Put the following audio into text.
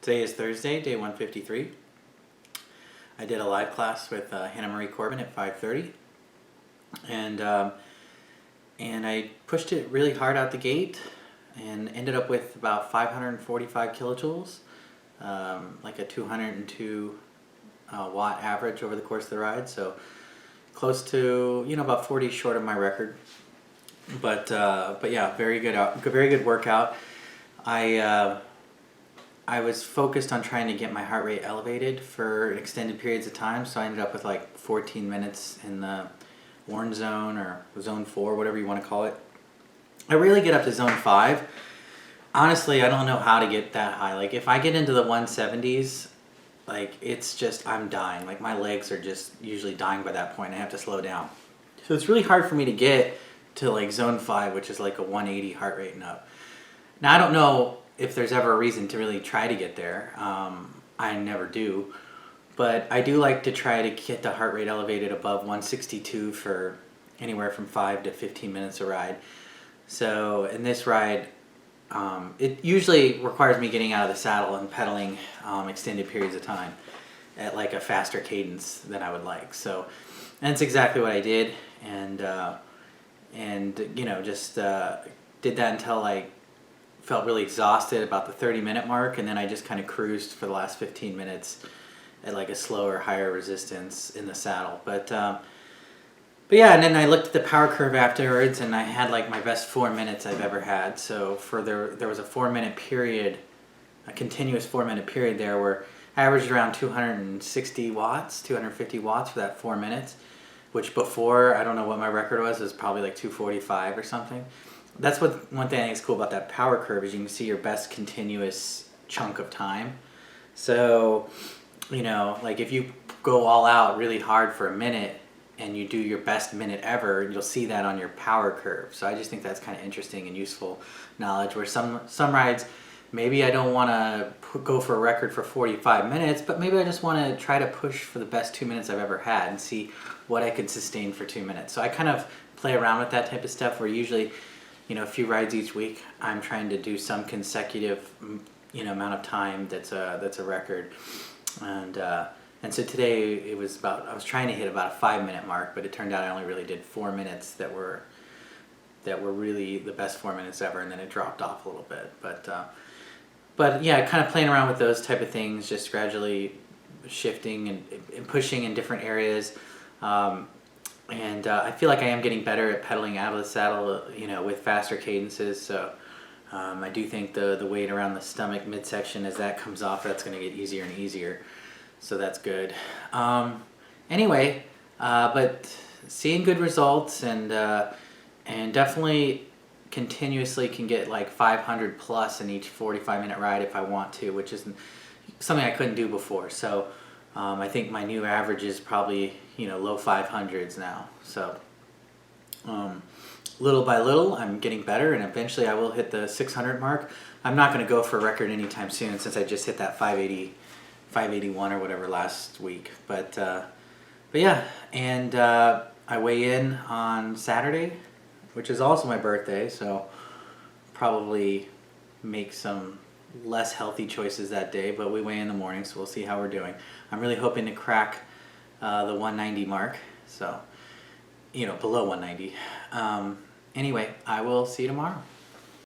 Today is Thursday, day 153. I did a live class with Hannah Marie Corbin at 5:30, and I pushed it really hard out the gate, and ended up with about 545 kilojoules, like a 202 watt average over the course of the ride. So close to about 40 short of my record, but yeah, very good workout. I was focused on trying to get my heart rate elevated for extended periods of time, so I ended up with like 14 minutes in the orange zone or zone 4, whatever you want to call it. I really get up to zone 5. Honestly, I don't know how to get that high. Like if I get into the 170s, like it's just, I'm dying. Like my legs are just usually dying by that point. I have to slow down. So it's really hard for me to get to like zone 5, which is like a 180 heart rate and up. Now I don't know if there's ever a reason to really try to get there. I never do, but I do like to try to get the heart rate elevated above 162 for anywhere from 5 to 15 minutes a ride. So in this ride, it usually requires me getting out of the saddle and pedaling extended periods of time at like a faster cadence than I would like. So that's exactly what I did, and just did that until I felt really exhausted about the 30-minute mark, and then I just kind of cruised for the last 15 minutes at like a slower, higher resistance in the saddle. But yeah, and then I looked at the power curve afterwards, and I had like my best 4 minutes I've ever had. So there was a 4-minute period, a continuous 4-minute period there where I averaged around 260 watts, 250 watts for that 4 minutes, which before, I don't know what my record was probably like 245 or something. That's one thing I think is cool about that power curve, is you can see your best continuous chunk of time. So, like if you go all out really hard for a minute and you do your best minute ever, you'll see that on your power curve. So I just think that's kind of interesting and useful knowledge, where some rides, maybe I don't want to go for a record for 45 minutes, but maybe I just want to try to push for the best 2 minutes I've ever had and see what I could sustain for 2 minutes. So I kind of play around with that type of stuff, where usually a few rides each week, I'm trying to do some consecutive, amount of time that's a record, and so today I was trying to hit about a 5-minute mark, but it turned out I only really did 4 minutes that were really the best 4 minutes ever, and then it dropped off a little bit. But yeah, kind of playing around with those type of things, just gradually shifting and pushing in different areas. And I feel like I am getting better at pedaling out of the saddle, with faster cadences. So I do think the weight around the stomach midsection, as that comes off, that's going to get easier and easier. So that's good. Anyway, but seeing good results, and definitely continuously can get like 500 plus in each 45-minute ride if I want to, which is something I couldn't do before. So I think my new average is probably low 500s now. So little by little, I'm getting better, and eventually I will hit the 600 mark. I'm not going to go for a record anytime soon, since I just hit that 581 or whatever last week. But yeah, and I weigh in on Saturday, which is also my birthday, so probably make some less healthy choices that day, but we weigh in the morning, so we'll see how we're doing. I'm really hoping to crack the 190 mark, so below 190. Anyway, I will see you tomorrow.